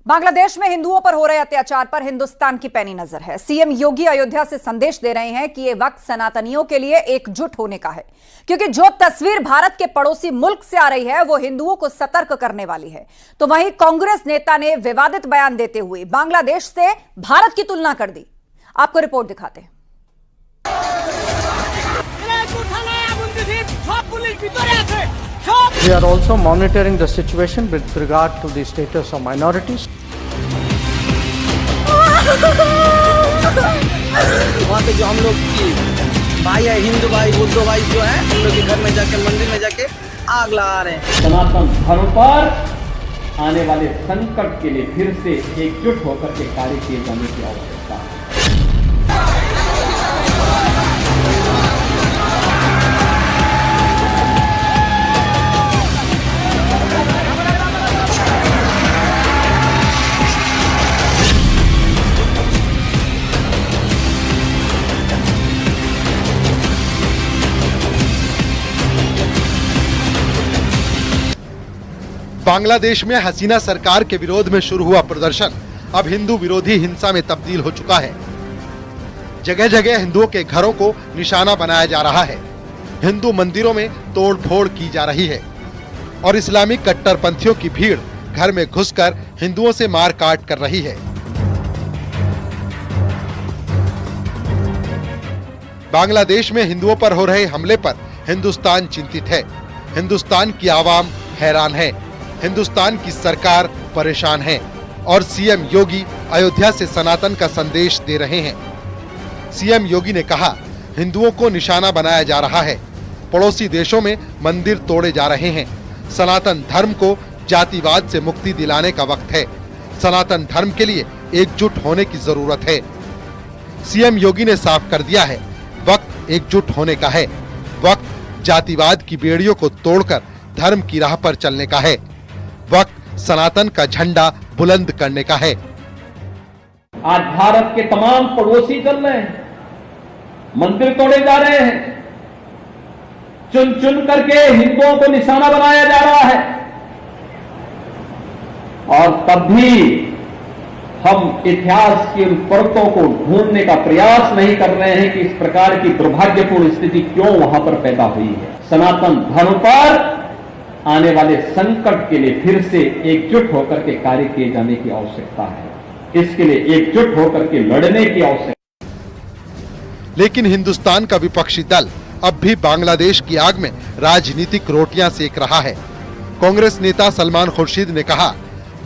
बांग्लादेश में हिंदुओं पर हो रहे अत्याचार पर हिंदुस्तान की पैनी नजर है। सीएम योगी अयोध्या से संदेश दे रहे हैं कि यह वक्त सनातनियों के लिए एकजुट होने का है, क्योंकि जो तस्वीर भारत के पड़ोसी मुल्क से आ रही है वो हिंदुओं को सतर्क करने वाली है। तो वहीं कांग्रेस नेता ने विवादित बयान देते हुए बांग्लादेश से भारत की तुलना कर दी। आपको रिपोर्ट दिखाते हैं। We are also monitoring the situation with regard to the status of minorities. वहाँ पे जो हम लोग की भाई है, हिंदू भाई बुद्ध भाई जो है, हम लोग के घर में जाके मंदिर में जाके आग लगा रहे हैं। सनातन धर्म पर आने वाले संकट के लिए फिर से एकजुट होकर के कार्य किए जाने की आवश्यकता है। बांग्लादेश में हसीना सरकार के विरोध में शुरू हुआ प्रदर्शन अब हिंदू विरोधी हिंसा में तब्दील हो चुका है। जगह जगह हिंदुओं के घरों को निशाना बनाया जा रहा है, हिंदू मंदिरों में तोड़फोड़ की जा रही है और इस्लामिक कट्टरपंथियों की भीड़ घर में घुसकर हिंदुओं से मारकाट कर रही है। बांग्लादेश में हिंदुओं पर हो रहे हमले पर हिंदुस्तान चिंतित है, हिंदुस्तान की आवाम हैरान है, हिंदुस्तान की सरकार परेशान है और सीएम योगी अयोध्या से सनातन का संदेश दे रहे हैं। सीएम योगी ने कहा, हिंदुओं को निशाना बनाया जा रहा है, पड़ोसी देशों में मंदिर तोड़े जा रहे हैं। सनातन धर्म को जातिवाद से मुक्ति दिलाने का वक्त है। सनातन धर्म के लिए एकजुट होने की जरूरत है। सीएम योगी ने साफ कर दिया है, वक्त एकजुट होने का है, वक्त जातिवाद की बेड़ियों को तोड़कर धर्म की राह पर चलने का है, वक्त सनातन का झंडा बुलंद करने का है। आज भारत के तमाम पड़ोसी चल रहे हैं, मंदिर तोड़े जा रहे हैं, चुन चुन करके हिंदुओं को निशाना बनाया जा रहा है और तब भी हम इतिहास की उन परतों को ढूंढने का प्रयास नहीं कर रहे हैं कि इस प्रकार की दुर्भाग्यपूर्ण स्थिति क्यों वहां पर पैदा हुई है। सनातन धर्म पर आने वाले संकट के लिए फिर से एकजुट होकर के कार्य किए जाने की आवश्यकता है। इसके लिए एकजुट होकर के लड़ने की आवश्यकता है। लेकिन हिंदुस्तान का विपक्षी दल अब भी बांग्लादेश की आग में राजनीतिक रोटियां सेक रहा है। कांग्रेस नेता सलमान खुर्शीद ने कहा,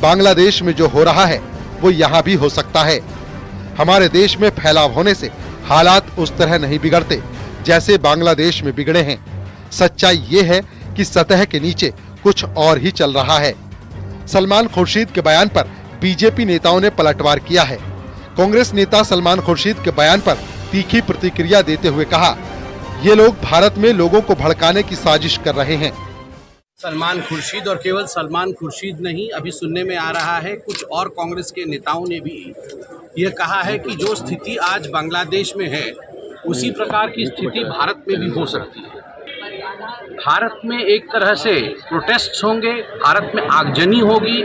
बांग्लादेश में जो हो रहा है वो यहाँ भी हो सकता है। हमारे देश में फैलाव होने से हालात उस तरह नहीं बिगड़ते जैसे बांग्लादेश में बिगड़े हैं। सच्चाई ये है कि सतह के नीचे कुछ और ही चल रहा है। सलमान खुर्शीद के बयान पर बीजेपी नेताओं ने पलटवार किया है। कांग्रेस नेता सलमान खुर्शीद के बयान पर तीखी प्रतिक्रिया देते हुए कहा, ये लोग भारत में लोगों को भड़काने की साजिश कर रहे हैं। सलमान खुर्शीद और केवल सलमान खुर्शीद नहीं, अभी सुनने में आ रहा है कुछ और कांग्रेस के नेताओं ने भी ये कहा है कि जो स्थिति आज बांग्लादेश में है उसी प्रकार की स्थिति भारत में भी हो सकती है। भारत में एक तरह से प्रोटेस्ट होंगे, भारत में आगजनी होगी,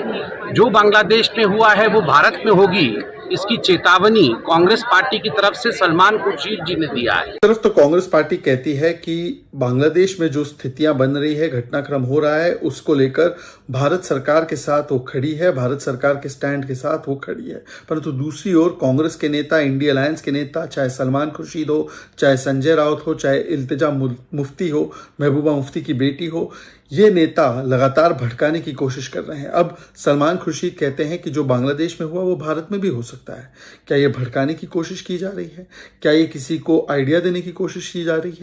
जो बांग्लादेश में हुआ है वो भारत में होगी, इसकी चेतावनी कांग्रेस पार्टी की तरफ से सलमान खुर्शीद जी ने दिया है। तरफ तो कांग्रेस पार्टी कहती है कि बांग्लादेश में जो स्थितियां बन रही है, घटनाक्रम हो रहा है, उसको लेकर भारत सरकार के साथ वो खड़ी है, भारत सरकार के स्टैंड के साथ वो खड़ी है। परंतु दूसरी ओर कांग्रेस के नेता, इंडिया अलायंस के नेता, चाहे सलमान खुर्शीद हो, चाहे संजय राउत हो, चाहे इल्तिजा मुफ्ती हो, महबूबा मुफ्ती की बेटी हो, ये नेता लगातार भटकाने की कोशिश कर रहे हैं। अब सलमान खुर्शीद कहते हैं कि जो बांग्लादेश में हुआ वो भारत में भी हो सकता है। क्या ये भटकाने की कोशिश की जा रही है? क्या ये किसी को आइडिया देने की कोशिश की जा रही है?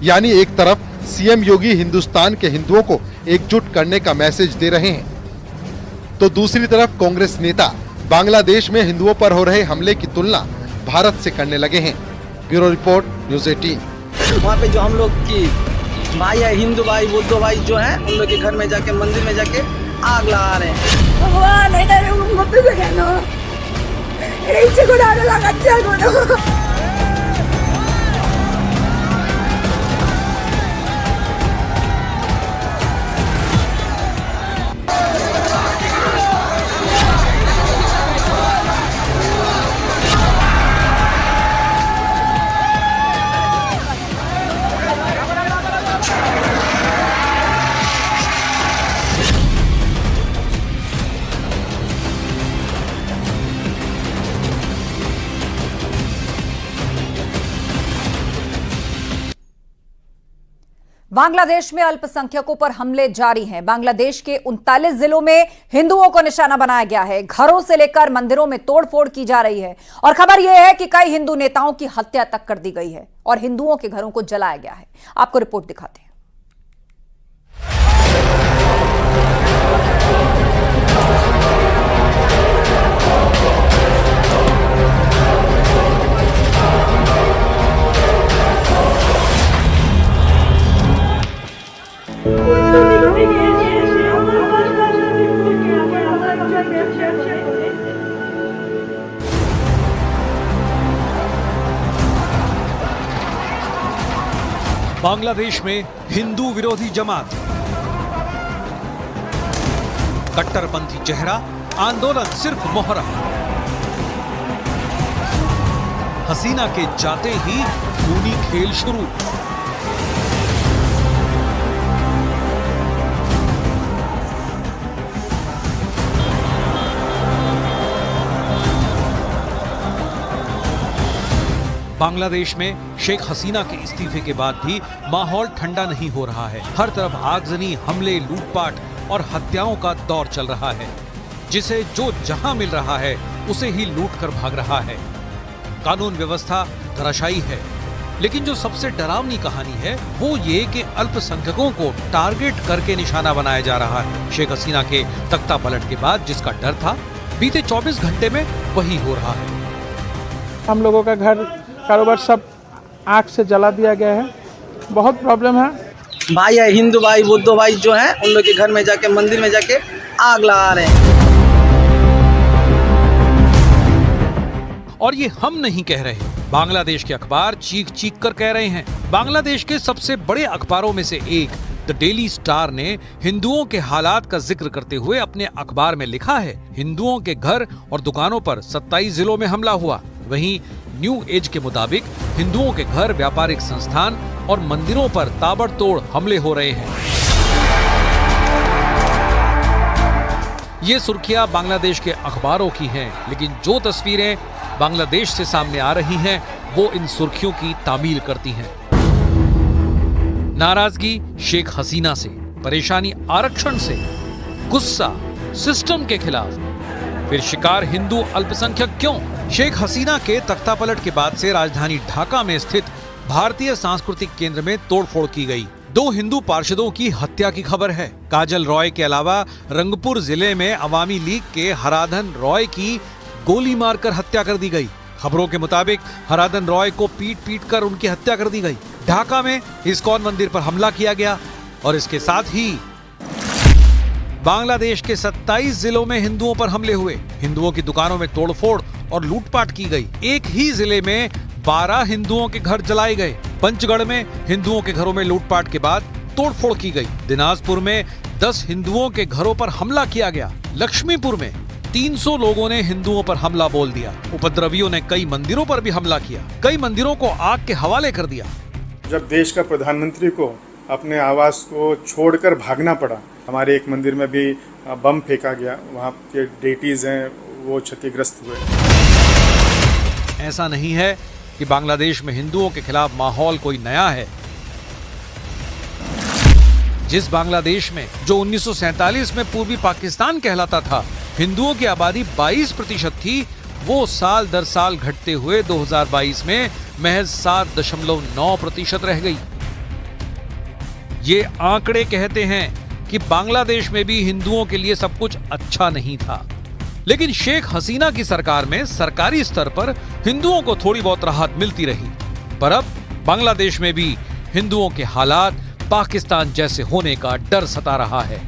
यानी एक तरफ सीएम योगी हिंदुस्तान के हिंदुओं को एकजुट करने का मैसेज दे रहे हैं, तो दूसरी तरफ कांग्रेस नेता बांग्लादेश में हिंदुओं पर हो रहे हमले की तुलना भारत से करने लगे हैं। Bureau report, news 18। वहाँ पे जो हम लोग की भाई है, हिंदू भाई बुद्ध भाई जो है, हम लोग के घर में जाके मंदिर में जाके आग लगा रहे हैं। भगवान बांग्लादेश में अल्पसंख्यकों पर हमले जारी हैं। बांग्लादेश के 39 जिलों में हिंदुओं को निशाना बनाया गया है। घरों से लेकर मंदिरों में तोड़फोड़ की जा रही है और खबर यह है कि कई हिंदू नेताओं की हत्या तक कर दी गई है और हिंदुओं के घरों को जलाया गया है। आपको रिपोर्ट दिखाते हैं। बांग्लादेश में हिंदू विरोधी जमात, कट्टरपंथी चेहरा, आंदोलन सिर्फ मोहरा। हसीना के जाते ही खूनी खेल शुरू। बांग्लादेश में शेख हसीना के इस्तीफे के बाद भी माहौल ठंडा नहीं हो रहा है। हर तरफ आगजनी, हमले, लूटपाट और हत्याओं का दौर चल रहा है, जिसे जो जहां मिल रहा है उसे ही लूट कर भाग रहा है। कानून व्यवस्था धराशायी है, लेकिन जो सबसे डरावनी कहानी है वो ये कि अल्पसंख्यकों को टारगेट करके निशाना बनाया जा रहा है। शेख हसीना के तख्ता पलट के बाद जिसका डर था, बीते 24 घंटे में वही हो रहा है। हम लोगों का घर कारोबार सब आग से जला दिया गया है। बहुत प्रॉब्लम है। भाई है हिंदू भाई बुद्ध भाई जो हैं उन लोग के घर में जाके मंदिर में जाके आग लगा रहे हैं। और ये हम नहीं कह रहे, बांग्लादेश के अखबार चीख चीख कर कह रहे हैं। बांग्लादेश के सबसे बड़े अखबारों में से एक द डेली स्टार ने हिंदुओं के हालात का जिक्र करते हुए अपने अखबार में लिखा है, हिंदुओं के घर और दुकानों पर 27 जिलों में हमला हुआ। वहीं न्यू एज के मुताबिक हिंदुओं के घर, व्यापारिक संस्थान और मंदिरों पर ताबड़तोड़ हमले हो रहे हैं। ये सुर्खियां बांग्लादेश के अखबारों की हैं, लेकिन जो तस्वीरें बांग्लादेश से सामने आ रही हैं वो इन सुर्खियों की तामील करती हैं। नाराजगी शेख हसीना से, परेशानी आरक्षण से, गुस्सा सिस्टम के खिलाफ, फिर शिकार हिंदू अल्पसंख्यक क्यों? शेख हसीना के तख्तापलट के बाद से राजधानी ढाका में स्थित भारतीय सांस्कृतिक केंद्र में तोड़फोड़ की गई। 2 हिंदू पार्षदों की हत्या की खबर है। काजल रॉय के अलावा रंगपुर जिले में अवामी लीग के हराधन रॉय की गोली मारकर हत्या कर दी गई। खबरों के मुताबिक हराधन रॉय को पीट पीट कर उनकी हत्या कर दी गई। ढाका में इस्कॉन मंदिर पर हमला किया गया और इसके साथ ही बांग्लादेश के 27 जिलों में हिंदुओं पर हमले हुए। हिंदुओं की दुकानों में तोड़फोड़ और लूटपाट की गई। एक ही जिले में 12 हिंदुओं के घर जलाए गए। पंचगढ़ में हिंदुओं के घरों में लूटपाट के बाद तोड़फोड़ की गई। दिनाजपुर में 10 हिंदुओं के घरों पर हमला किया गया। लक्ष्मीपुर में 300 लोगों ने हिंदुओं पर हमला बोल दिया। उपद्रवियों ने कई मंदिरों पर भी हमला किया, कई मंदिरों को आग के हवाले कर दिया। जब देश का प्रधानमंत्री को अपने आवास को छोड़कर भागना पड़ा, हमारे एक मंदिर में भी बम फेंका गया, वहाँ के डेटीज हैं वो क्षतिग्रस्त हुए। ऐसा नहीं है कि बांग्लादेश में हिंदुओं के खिलाफ माहौल कोई नया है। जिस बांग्लादेश में जो 1947 में पूर्वी पाकिस्तान कहलाता था, हिंदुओं की आबादी 22% थी, वो साल दर साल घटते हुए 2022 में महज 7.9% रह गई। ये आंकड़े कहते हैं कि बांग्लादेश में भी हिंदुओं के लिए सब कुछ अच्छा नहीं था, लेकिन शेख हसीना की सरकार में सरकारी स्तर पर हिंदुओं को थोड़ी बहुत राहत मिलती रही। पर अब बांग्लादेश में भी हिंदुओं के हालात पाकिस्तान जैसे होने का डर सता रहा है।